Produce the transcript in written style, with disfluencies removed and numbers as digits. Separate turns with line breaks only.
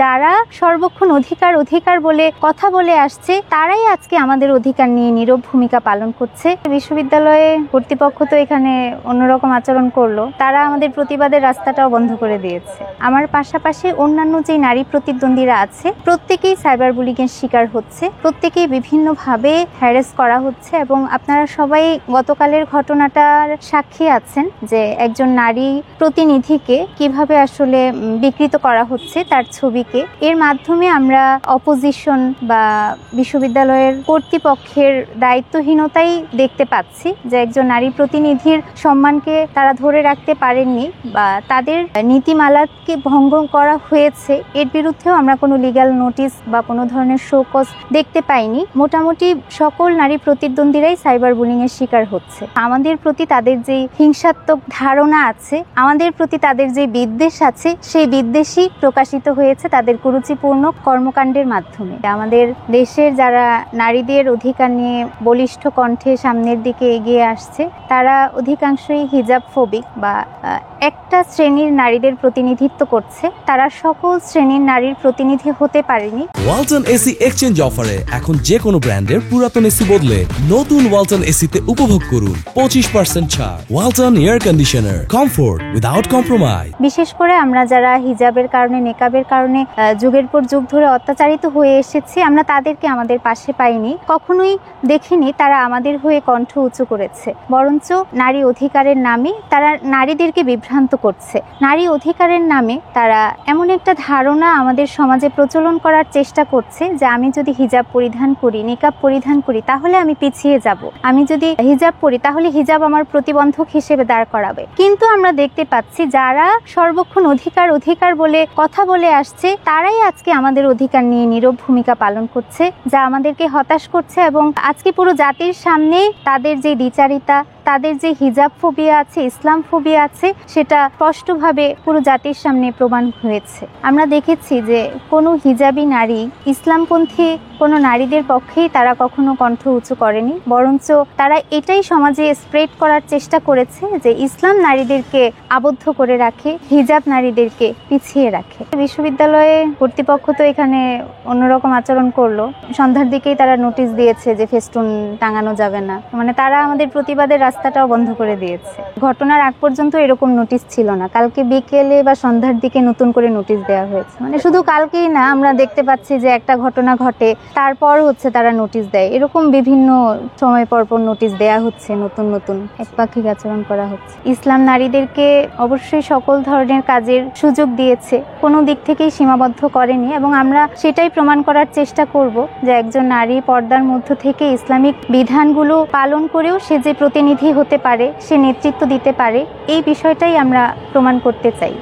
যারা সর্বক্ষণ অধিকার অধিকার বলে কথা বলে আসছে তারাই আজকে আমাদের অধিকার নিয়ে নীরব ভূমিকা পালন করছে। বিশ্ববিদ্যালয়ে কর্তৃপক্ষ তো এখানে অন্যরকম আচরণ করলো, তারা আমাদের প্রতিবাদের রাস্তাটাও বন্ধ করে দিয়েছে। আমার পাশাপাশি অন্যান্য যে নারী প্রতিদ্বন্দ্বীরা আছে প্রত্যেকেই সাইবার বুলিংয়ের শিকার হচ্ছে, প্রত্যেকেই বিভিন্নভাবে হ্যারাস করা হচ্ছে। এবং আপনারা সবাই গতকালের ঘটনাটার সাক্ষী আছেন যে একজন নারী প্রতিনিধিকে কিভাবে আসলে বিকৃত করা হচ্ছে তার ছবি। এর মাধ্যমে আমরা অপোজিশন বা বিশ্ববিদ্যালয়ের কর্তৃপক্ষের দায়িত্বহীনতাই দেখতে পাচ্ছি যে একজন নারী প্রতিনিধির সম্মানকে তারা ধরে রাখতে পারেননি বা তাদের নীতিমালাকে ভঙ্গ করা হয়েছে, এর বিরুদ্ধেও আমরা কোনো লিগ্যাল নোটিশ বা কোনো ধরনের শোকজ দেখতে পাইনি। মোটামুটি সকল নারী প্রতিদ্বন্দ্বীরাই সাইবার বুলিংয়ের শিকার হচ্ছে। আমাদের প্রতি তাদের যে হিংসাত্মক ধারণা আছে, আমাদের প্রতি তাদের যে বিদ্বেষ আছে, সেই বিদ্বেষই প্রকাশিত হয়েছে তাদের কুরুচিপূর্ণ কর্মকাণ্ডের মাধ্যমে। আমাদের দেশের যারা নারীদের অধিকার নিয়ে বলিষ্ঠ কণ্ঠে সামনের দিকে এগিয়ে আসছে তারা অধিকাংশই হিজাব ফোবিক বা একটা শ্রেণীর নারীদের প্রতিনিধিত্ব করছে, তারা সকল শ্রেণীর নারীর প্রতিনিধি হতে পারেনি।
ওয়ালটন এসি এক্সচেঞ্জ অফারে এখন যে কোনো ব্র্যান্ডের পুরাতন এসি বদলে নতুন ওয়ালটন এসিতে উপভোগ করুন 25% ছাড়। Walton air conditioner, comfort without compromise.
বিশেষ করে আমরা যারা হিজাবের কারণে, নেকাবের কারণে যুগের পর যুগ ধরে অত্যাচারিত হয়ে এসেছি, আমরা তাদেরকে আমাদের পাশে পাইনি, কখনোই দেখিনি তারা আমাদের হয়ে কণ্ঠ উঁচু করেছে। বরঞ্চ নারী অধিকারের নামে তারা নারীদেরকে বিভ্রান্ত করছে। নারী অধিকারের নামে তারা এমন একটা ধারণা আমাদের সমাজে প্রচলন করার চেষ্টা করছে যে আমি যদি হিজাব পরিধান করি, নিকাব পরিধান করি তাহলে আমি পিছিয়ে যাব, আমি যদি হিজাব পরি তাহলে হিজাব আমার প্রতিবন্ধক হিসেবে দাঁড় করাবে। কিন্তু আমরা দেখতে পাচ্ছি যারা সর্বক্ষণ অধিকার অধিকার বলে কথা বলে আসছে তারাই আজকে আমাদের অধিকার নিয়ে নীরব ভূমিকা পালন করছে, যা আমাদেরকে হতাশ করছে। এবং আজকে পুরো জাতির সামনে তাদের যে দ্বিচারিতা, তাদের যে হিজাব ফোবিয়া আছে, ইসলাম ফোবিয়া আছে, সেটা স্পষ্টভাবে পুরো জাতির সামনে প্রমাণ হয়েছে। আমরা দেখেছি যে কোনো হিজাবি নারী ইসলামপন্থী কোনো নারীদের পক্ষেই তারা কখনো কণ্ঠ উঁচু করেনি, বরঞ্চ তারা এটাই সমাজে স্প্রেড করার চেষ্টা করেছে যে ইসলাম নারীদেরকে আবদ্ধ করে রাখে, হিজাব নারীদেরকে পিছিয়ে রাখে। বিশ্ববিদ্যালয়ে কর্তৃপক্ষ তো এখানে অন্যরকম আচরণ করলো, সন্ধ্যার দিকেই তারা নোটিশ দিয়েছে যে ফেস্টুন টাঙানো যাবে না, মানে তারা আমাদের প্রতিবাদের রাস্তাটাও বন্ধ করে দিয়েছে। ঘটনার আগ পর্যন্ত এরকম নোটিশ ছিল না, কালকে বিকেলে বা সন্ধ্যার দিকে নতুন করে নোটিশ দেওয়া হয়েছে। মানে শুধু কালকেই না, আমরা দেখতে পাচ্ছি যে একটা ঘটনা ঘটে তারপর হচ্ছে তারা নোটিশ দেয়, এরকম বিভিন্ন সময় পরপর নোটিশ দেয়া হচ্ছে, নতুন নতুন একপাক্ষিক আচরণ করা হচ্ছে। ইসলাম নারীদেরকে অবশ্যই সকল ধরনের কাজের সুযোগ দিয়েছে, কোনো দিক থেকেই সীমাবদ্ধ করেনি। এবং আমরা সেটাই প্রমাণ করার চেষ্টা করব যে একজন নারী পর্দার মধ্য থেকে ইসলামিক বিধানগুলো পালন করেও সে যে প্রতিনিধি হতে পারে, সে নেতৃত্ব দিতে পারে, এই বিষয়টাই আমরা প্রমাণ করতে চাই।